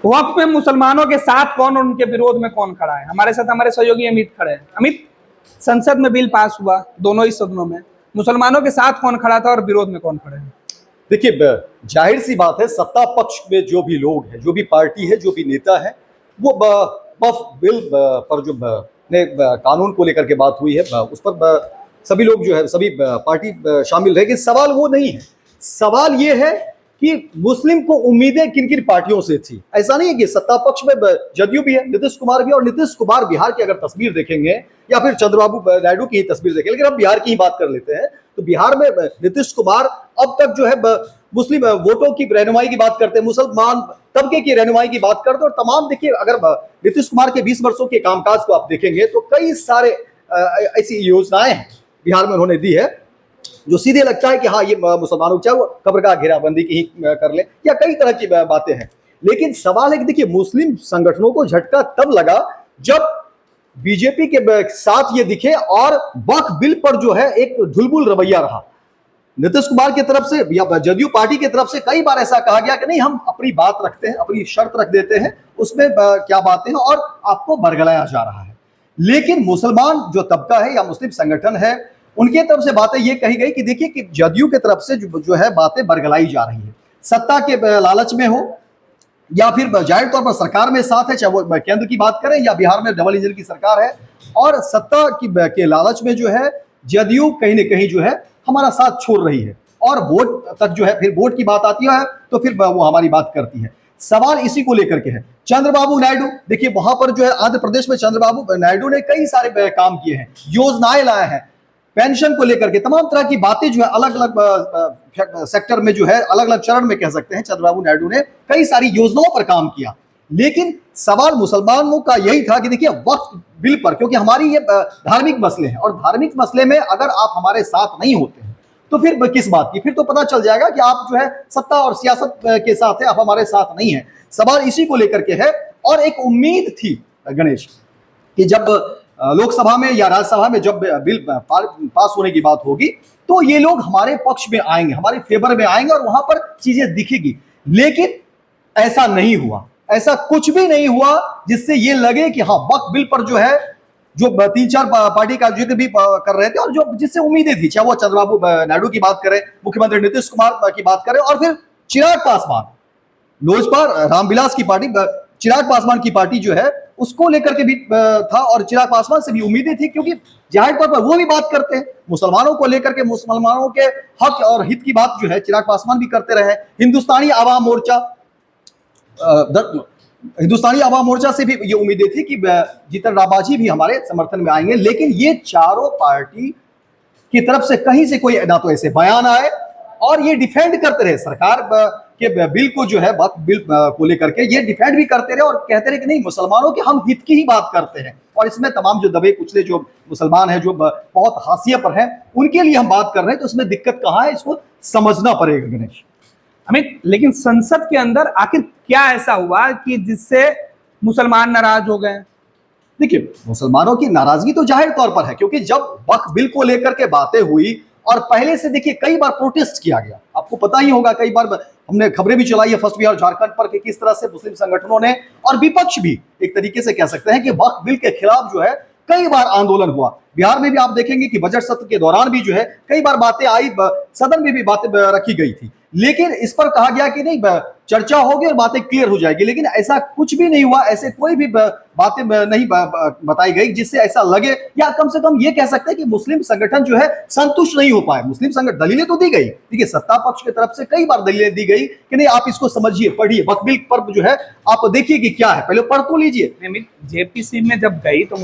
वक्त में मुसलमानों के साथ कौन और उनके विरोध में कौन खड़ा है? हमारे साथ हमारे सहयोगी अमित खड़े हैं। अमित, संसद में बिल पास हुआ दोनों ही सदनों में, मुसलमानों के साथ कौन खड़ा था और विरोध में कौन खड़े हैं? देखिए, जाहिर सी बात है, सत्ता पक्ष में जो भी लोग हैं, जो भी पार्टी है, जो भी नेता है, वो वक्फ बिल पर जो कानून को लेकर के बात हुई है, उस पर सभी लोग जो है, सभी पार्टी शामिल रहेगी। सवाल वो नहीं है। सवाल ये है कि मुस्लिम को उम्मीदें किन किन पार्टियों से थी। ऐसा नहीं है कि सत्ता पक्ष में जदयू भी है, नीतीश कुमार भी, और नीतीश कुमार बिहार की अगर तस्वीर देखेंगे या फिर चंद्रबाबू नायडू की ही तस्वीर देखेंगे, लेकिन अब बिहार की ही बात कर लेते हैं, तो बिहार में नीतीश कुमार अब तक जो है मुस्लिम वोटों की रहनुमाई की बात करते हैं, मुसलमान तबके की रहनुमाई की बात करते हैं, और तमाम देखिए, अगर नीतीश कुमार के 20 वर्षों के कामकाज को आप देखेंगे तो कई सारे ऐसी योजनाएं बिहार में उन्होंने दी है जो सीधे लगता है कि हाँ, ये मुसलमानों चाहे वो कब्र का घेराबंदी की ही कर ले, या कई तरह की बातें हैं। लेकिन सवाल है कि देखिए, मुस्लिम संगठनों को झटका तब लगा जब बीजेपी के साथ ये दिखे और वक्फ बिल पर जो है एक ढुलबुल रवैया रहा। नीतीश कुमार की तरफ से या जदयू पार्टी की तरफ से कई बार ऐसा कहा गया कि नहीं, हम अपनी बात रखते हैं, अपनी शर्त रख देते हैं, उसमें क्या बातें हैं, और आपको बरगलाया जा रहा है। लेकिन मुसलमान जो तबका है या मुस्लिम संगठन है, उनके तरफ से बातें ये कही गई कि देखिए कि जदयू की तरफ से जो है बातें बरगलाई जा रही है, सत्ता के लालच में हो या फिर जाहिर तौर पर सरकार में साथ है, चाहे वो केंद्र की बात करें या बिहार में डबल इंजन की सरकार है, और सत्ता की के लालच में जो है जदयू कहीं न कहीं जो है हमारा साथ छोड़ रही है, और वोट तक जो है, फिर वोट की बात आती है तो फिर वो हमारी बात करती है। सवाल इसी को लेकर के है। चंद्रबाबू नायडू, देखिए वहां पर जो है आंध्र प्रदेश में चंद्रबाबू नायडू ने कई सारे काम किए हैं, योजनाएं लाए हैं, पेंशन को लेकर के तमाम तरह की बातें जो है अलग अलग सेक्टर में जो है, अलग अलग चरण में कह सकते हैं, चंद्रबाबू नायडू ने कई सारी योजनाओं पर काम किया। लेकिन सवाल मुसलमानों का यही था कि देखिए, वक्फ बिल पर, क्योंकि हमारी ये धार्मिक मसले हैं, और धार्मिक मसले में अगर आप हमारे साथ नहीं होते हैं तो फिर किस बात की, फिर तो पता चल जाएगा कि आप जो है सत्ता और सियासत के साथ है, आप हमारे साथ नहीं है। सवाल इसी को लेकर के है। और एक उम्मीद थी गणेश कि जब लोकसभा में या राज्यसभा में जब बिल पास होने की बात होगी तो ये लोग हमारे पक्ष में आएंगे, हमारे फेवर में आएंगे, और वहां पर चीजें दिखेगी। लेकिन ऐसा नहीं हुआ, ऐसा कुछ भी नहीं हुआ जिससे ये लगे कि हाँ, वक्फ बिल पर जो है, जो 3-4 पार्टी का जिक्र भी कर रहे थे और जो जिससे उम्मीदें थी, चाहे वो चंद्रबाबू नायडू की बात करें, मुख्यमंत्री नीतीश कुमार की बात करें, और फिर चिराग पासवान, लोजपा रामविलास की पार्टी, चिराग पासवान की पार्टी जो है, उसको लेकर के भी था, और चिराग पासवान से भी उम्मीदें थी, क्योंकि जाहिर तौर पर वो भी बात करते हैं मुसलमानों को लेकर के, मुसलमानों के हक और हित की बात जो है चिराग पासवान भी करते रहे। हिंदुस्तानी आवाम मोर्चा से भी ये उम्मीदें थी कि जीतन राम मांझी भी हमारे समर्थन में आएंगे। लेकिन ये चारों पार्टी की तरफ से कहीं से कोई ना तो ऐसे बयान आए, और ये डिफेंड करते रहे सरकार के बिल को, जो है वक्फ बिल को लेकर के ये डिफेंड भी करते रहे, और कहते रहे कि नहीं, मुसलमानों के हम हित की ही बात करते हैं, और इसमें तमाम जो दबे कुचले जो मुसलमान हैं, जो बहुत हाशिए पर हैं, उनके लिए हम बात कर रहे हैं। तो इसमें दिक्कत कहाँ है, इसको समझना पड़ेगा गणेश। अमित, लेकिन संसद के अंदर आखिर क्या ऐसा हुआ कि जिससे मुसलमान नाराज हो गए? देखिए, मुसलमानों की नाराजगी तो जाहिर तौर पर है, क्योंकि जब वक्फ बिल को लेकर के बातें हुई, और पहले से देखिए कई बार प्रोटेस्ट किया गया, आपको पता ही होगा, कई बार हमने खबरें भी चलाई है फर्स्ट बिहार झारखंड पर कि किस तरह से मुस्लिम संगठनों ने और विपक्ष भी एक तरीके से कह सकते हैं कि वक्फ बिल के खिलाफ जो है कई बार आंदोलन हुआ। बिहार में भी आप देखेंगे कि बजट सत्र के दौरान भी जो है कई बार बातें आई, सदन में भी बातें रखी गई थी, लेकिन इस पर कहा गया कि नहीं, चर्चा होगी और बातें क्लियर हो जाएगी। लेकिन ऐसा कुछ भी नहीं हुआ, ऐसे कोई भी बातें नहीं बताई गई जिससे ऐसा लगे, या कम से कम ये कह सकते हैं कि मुस्लिम संगठन जो है संतुष्ट नहीं हो पाए। मुस्लिम संगठन, दलीलें तो दी गई, देखिए सत्ता पक्ष की तरफ से कई बार दलीलें दी गई कि नहीं, आप इसको समझिए, पढ़िए, वक्फ बिल पर जो है आप देखिए कि क्या है, पहले पढ़ तो लीजिए। जेपीसी में जब गई तो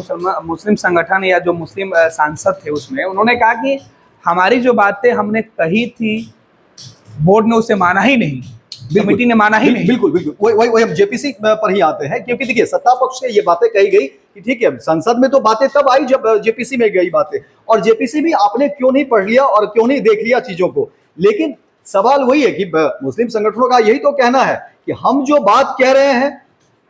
मुस्लिम संगठन या जो मुस्लिम सांसद थे उसमें उन्होंने कहा कि हमारी जो बातें हमने कही थी, बोर्ड ने उसे माना ही नहीं, कमेटी ने माना ही नहीं। बिल्कुल बिल्कुल, वही हम जेपीसी पर ही आते हैं, क्योंकि देखिए सत्ता पक्ष से ये बातें कही गई कि ठीक है, संसद में तो बातें तब आई जब जेपीसी में गई बातें, और जेपीसी भी आपने क्यों नहीं पढ़ लिया और क्यों नहीं देख लिया चीजों को। लेकिन सवाल वही है कि मुस्लिम संगठनों का यही तो कहना है कि हम जो बात कह रहे हैं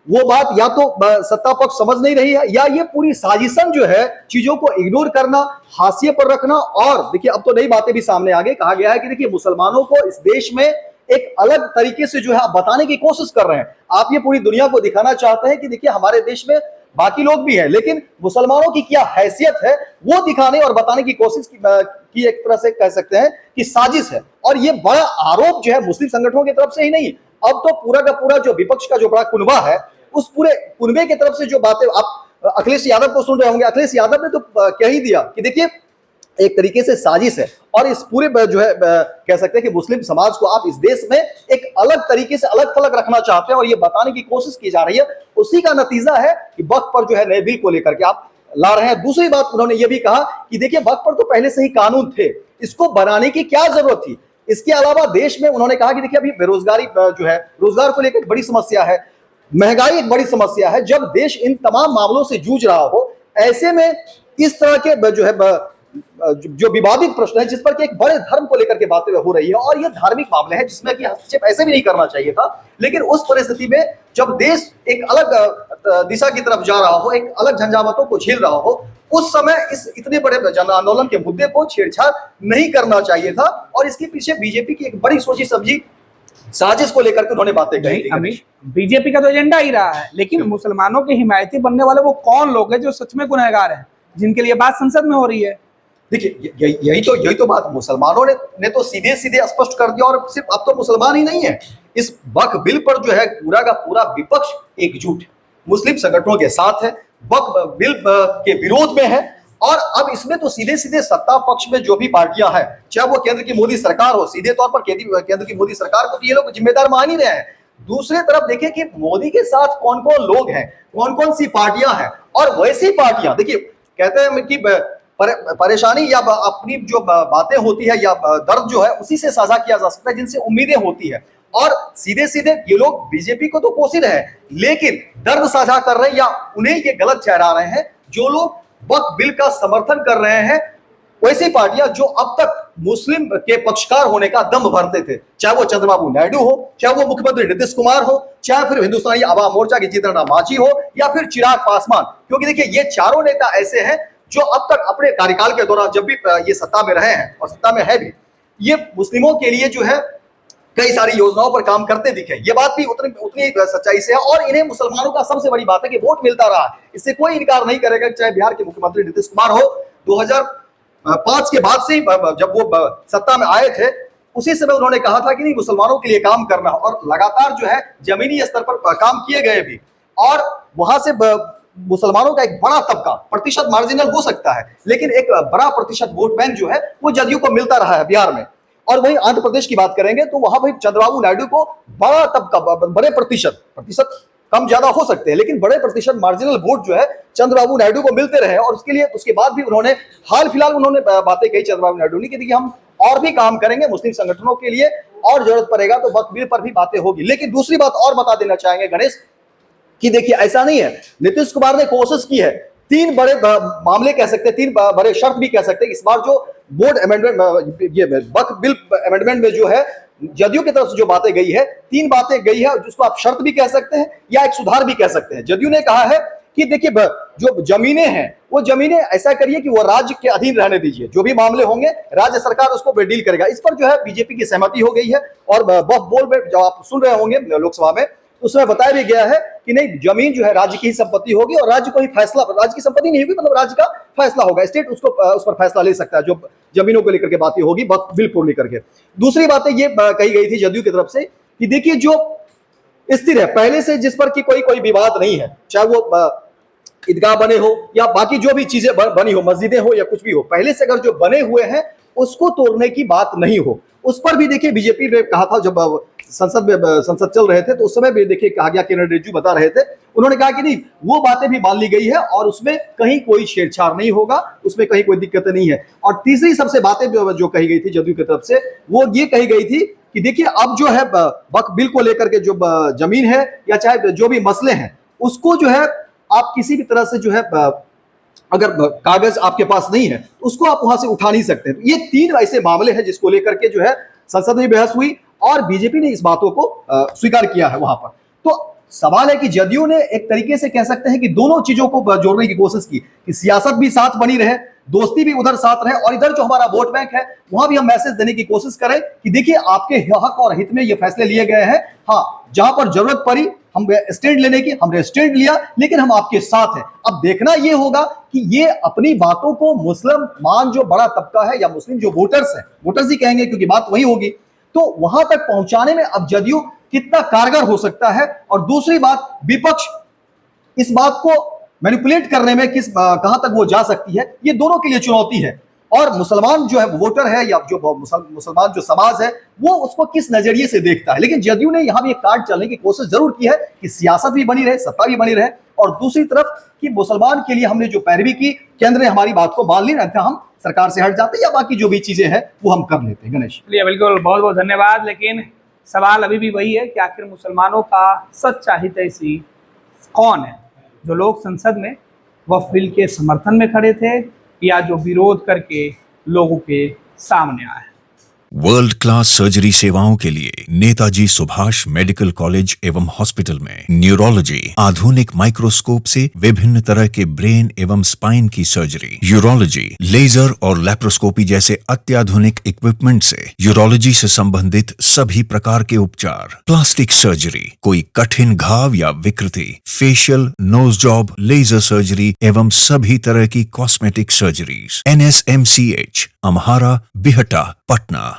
वो बात या तो सत्ता पक्ष समझ नहीं रही है, या ये पूरी साजिशन जो है चीजों को इग्नोर करना, हाशिए पर रखना। और देखिए, अब तो नई बातें भी सामने आ गई, कहा गया है कि देखिए, मुसलमानों को इस देश में एक अलग तरीके से जो है आप बताने की कोशिश कर रहे हैं। आप ये पूरी दुनिया को दिखाना चाहते हैं कि देखिए हमारे देश में बाकी लोग भी हैं, लेकिन मुसलमानों की क्या हैसियत है वो दिखाने और बताने की कोशिश की एक तरह से कह सकते हैं कि साजिश है। और ये बड़ा आरोप जो है मुस्लिम संगठनों की तरफ से ही नहीं, अब तो पूरा का पूरा जो विपक्ष का जो बड़ा कुनबा है, उस पूरे कुनबे की तरफ से जो बातें आप अखिलेश यादव को सुन रहे होंगे, अखिलेश यादव ने तो कह ही दिया कि देखिए एक तरीके से साजिश है। और इस पूरे जो है कह सकते हैं कि मुस्लिम समाज को आप इस देश में एक अलग तरीके से अलग थलग रखना चाहते हैं और ये बताने की कोशिश की जा रही है। उसी का नतीजा है कि वक्फ पर जो है नए बिल को लेकर के आप ला रहे हैं। दूसरी बात उन्होंने ये भी कहा कि देखिए वक्फ पर तो पहले से ही कानून थे, इसको बनाने की क्या जरूरत थी। इसके अलावा देश में उन्होंने कहा कि देखिए अभी बेरोजगारी जो है, रोजगार को लेकर बड़ी समस्या है, महंगाई एक बड़ी समस्या है। जब देश इन तमाम मामलों से जूझ रहा हो, ऐसे में इस तरह के जो है जो विवादित प्रश्न है जिस पर कि एक बड़े धर्म को लेकर के बातें हो रही है और ये धार्मिक मामले हैं जिसमें कि हस्तक्षेप ऐसे भी नहीं करना चाहिए था, लेकिन उस परिस्थिति में जब देश एक अलग दिशा की तरफ जा रहा हो, एक अलग झंझावातों को झेल रहा हो, उस समय इस इतने बड़े जन आंदोलन के मुद्दे को छेड़छाड़ नहीं करना चाहिए था। और इसके पीछे बीजेपी की एक बड़ी सोची समझी साजिश को लेकर के उन्होंने बातें कही। बीजेपी का तो एजेंडा ही रहा है, लेकिन मुसलमानों के हिमायती बनने वाले वो कौन लोग हैं जो सच में गुनहगार हैं, जिनके लिए बात संसद में हो रही है। देखिए यही तो बात मुसलमानों ने तो सीधे सीधे स्पष्ट कर दिया। और सिर्फ अब तो मुसलमान ही नहीं है, इस वक्फ बिल पर जो है पूरा का पूरा विपक्ष एकजुट मुस्लिम संगठनों के साथ है, वक्फ बिल के विरोध में है। और अब इसमें तो सीधे सीधे सत्ता पक्ष में जो भी पार्टियां हैं, चाहे वो केंद्र की मोदी सरकार हो, सीधे तौर पर केंद्र की मोदी सरकार को ये लोग जिम्मेदार मान ही रहे हैं। दूसरी तरफ देखिए कि मोदी के साथ कौन कौन लोग हैं, कौन कौन सी पार्टियां हैं। और वैसी पार्टियां देखिए कहते हैं कि परेशानी या अपनी जो बातें होती है या दर्द जो है उसी से साझा किया जा सकता है, जिनसे उम्मीदें होती है। और सीधे सीधे ये लोग बीजेपी को तो कोस ही रहे हैं, लेकिन दर्द साझा कर रहे हैं या उन्हें ये गलत ठहरा रहे हैं जो लोग वक्फ बिल का समर्थन कर रहे हैं। वैसी पार्टियां जो अब तक मुस्लिम के पक्षकार होने का दम भरते थे, चाहे वो चंद्रबाबू नायडू हो, चाहे वो मुख्यमंत्री नीतीश कुमार हो, चाहे फिर हिंदुस्तानी आवाम मोर्चा के जीतन राम मांझी हो, या फिर चिराग पासवान। क्योंकि देखिए ये चारों नेता ऐसे हैं जो अब तक अपने कार्यकाल के दौरान जब भी ये सत्ता में रहे हैं और सत्ता में है भी, ये मुस्लिमों के लिए जो है कई सारी योजनाओं पर काम करते दिखे। ये बात भी उतनी सच्चाई से है। और इन्हें मुसलमानों का सबसे बड़ी बात है कि वोट मिलता रहा, इससे कोई इनकार नहीं करेगा। चाहे बिहार के मुख्यमंत्री नीतीश कुमार हो, 2005 के बाद से जब वो सत्ता में आए थे, उसी समय उन्होंने कहा था कि नहीं मुसलमानों के लिए काम करना, और लगातार जो है जमीनी स्तर पर काम किए गए भी। और वहां से मुसलमानों का एक बड़ा तबका, प्रतिशत मार्जिनल हो सकता है, लेकिन एक बड़ा प्रतिशत वोट बैंक जो है वो जदयू को मिलता रहा है बिहार में। और वहीं आंध्र प्रदेश की बात करेंगे तो वहां भाई चंद्रबाबू नायडू को बड़ा तबका, बड़े प्रतिशत कम ज्यादा हो सकते हैं, लेकिन बड़े प्रतिशत मार्जिनल वोट जो है चंद्रबाबू नायडू को मिलते रहे। और उसके बाद भी उन्होंने हाल फिलहाल बातें कही चंद्रबाबू नायडू ने कि देखिए हम और भी काम करेंगे मुस्लिम संगठनों के लिए, और जरूरत पड़ेगा तो वक्फ बिल पर भी बातें होगी। लेकिन दूसरी बात और बता देना चाहेंगे गणेश कि देखिए ऐसा नहीं है, नीतीश कुमार ने कोशिश की है, 3 बड़े मामले कह सकते हैं, 3 बड़े शर्त भी कह सकते हैं। इस बार जो बोर्ड अमेंडमेंट, ये वक्फ बिल अमेंडमेंट में जो है जदयू की तरफ से जो बातें गई है, 3 बातें गई है, जिसको आप शर्त भी कह सकते हैं या एक सुधार भी कह सकते हैं। जदयू ने कहा है कि देखिए जो जमीनें हैं वो जमीनें ऐसा करिए कि वो राज्य के अधीन रहने दीजिए, जो भी मामले होंगे राज्य सरकार उसको डील करेगा। इस पर जो है बीजेपी की सहमति हो गई है। और वक्फ बोर्ड में जो आप सुन रहे होंगे लोकसभा में, उसमें बताया भी गया है कि नहीं जमीन जो है राज्य की ही संपत्ति होगी और राज्य को ही फैसला, राज्य की संपत्ति नहीं होगी मतलब राज्य का फैसला होगा, स्टेट उसको उस पर फैसला ले सकता है जो जमीनों को लेकर के बातें होगी वक्फ बिल को लेकर के। दूसरी बातें ये कही गई थी जदयू की तरफ से कि देखिए जो स्थिर है पहले से, जिस पर कि कोई विवाद नहीं है, चाहे वो ईदगाह बने हो या बाकी जो भी चीजें बनी हो, मस्जिदें हो या कुछ भी हो, पहले से अगर जो बने हुए हैं उसको तोड़ने की बात नहीं हो। उस पर भी देखिए बीजेपी ने कहा था, जब संसद चल रहे थे तो उस समय भी देखिए कहा गया, किरण रिजिजू बता रहे थे, उन्होंने कहा कि नहीं वो बातें भी मान ली गई है और उसमें कहीं कोई छेड़छाड़ नहीं होगा, उसमें कहीं कोई दिक्कत नहीं है। और तीसरी सबसे बातें जो कही गई थी जदयू की तरफ से, वो ये कही गई थी कि देखिए अब जो है वक्फ बिल को लेकर के जो जमीन है या चाहे जो भी मसले हैं उसको जो है आप किसी भी तरह से जो है अगर कागज आपके पास नहीं है उसको आप वहां से उठा नहीं सकते। ये 3 ऐसे मामले हैं जिसको लेकर के जो है संसद में बहस हुई और बीजेपी ने इस बातों को स्वीकार किया है वहां पर। तो सवाल है कि जदयू ने एक तरीके से कह सकते हैं कि दोनों चीजों को जोड़ने की कोशिश की कि सियासत भी साथ बनी रहे, दोस्ती भी उधर साथ रहे, और इधर जो हमारा वोट बैंक है वहां भी हम मैसेज देने की कोशिश करें कि देखिए आपके हक और हित में ये फैसले लिए गए हैं। हाँ, जहां पर जरूरत पड़ी हम स्टैंड लेने की, हमने स्टैंड लिया, लेकिन हम आपके साथ हैं। अब देखना ये होगा कि ये अपनी बातों को मुसलमान जो बड़ा तबका है या मुस्लिम जो वोटर्स है, वोटर्स ही कहेंगे क्योंकि बात वही होगी, तो वहां तक पहुंचाने में अब जदयू कितना कारगर हो सकता है। और दूसरी बात, विपक्ष इस बात को मैनिपुलेट करने में कहां तक वो जा सकती है, ये दोनों के लिए चुनौती है। और मुसलमान जो है वोटर है या जो मुसलमान जो समाज है वो उसको किस नजरिए से देखता है। लेकिन जदयू ने यहां भी एक कार्ड चलने की कोशिश जरूर की है कि सियासत भी बनी रहे, सत्ता भी बनी रहे, और दूसरी तरफ कि मुसलमान के लिए हमने जो पैरवी की, केंद्र ने हमारी बात को मान ली, नहीं तो हम सरकार से हट जाते या बाकी जो भी चीजें हैं वो हम कर लेते हैं। गणेश, बिल्कुल, बहुत बहुत धन्यवाद। लेकिन सवाल अभी भी वही है कि आखिर मुसलमानों का सच्चा हितैषी कौन है, जो लोग संसद में वक्फ बिल के समर्थन में खड़े थे या जो विरोध करके लोगों के सामने आए। वर्ल्ड क्लास सर्जरी सेवाओं के लिए नेताजी सुभाष मेडिकल कॉलेज एवं हॉस्पिटल में न्यूरोलॉजी, आधुनिक माइक्रोस्कोप से विभिन्न तरह के ब्रेन एवं स्पाइन की सर्जरी, यूरोलॉजी, लेजर और लैप्रोस्कोपी जैसे अत्याधुनिक इक्विपमेंट से यूरोलॉजी से संबंधित सभी प्रकार के उपचार, प्लास्टिक सर्जरी, कोई कठिन घाव या विकृति, facial, nose job, laser surgery एवं सभी तरह की cosmetic surgeries. NSMCH, Amhara, Bihta, Patna.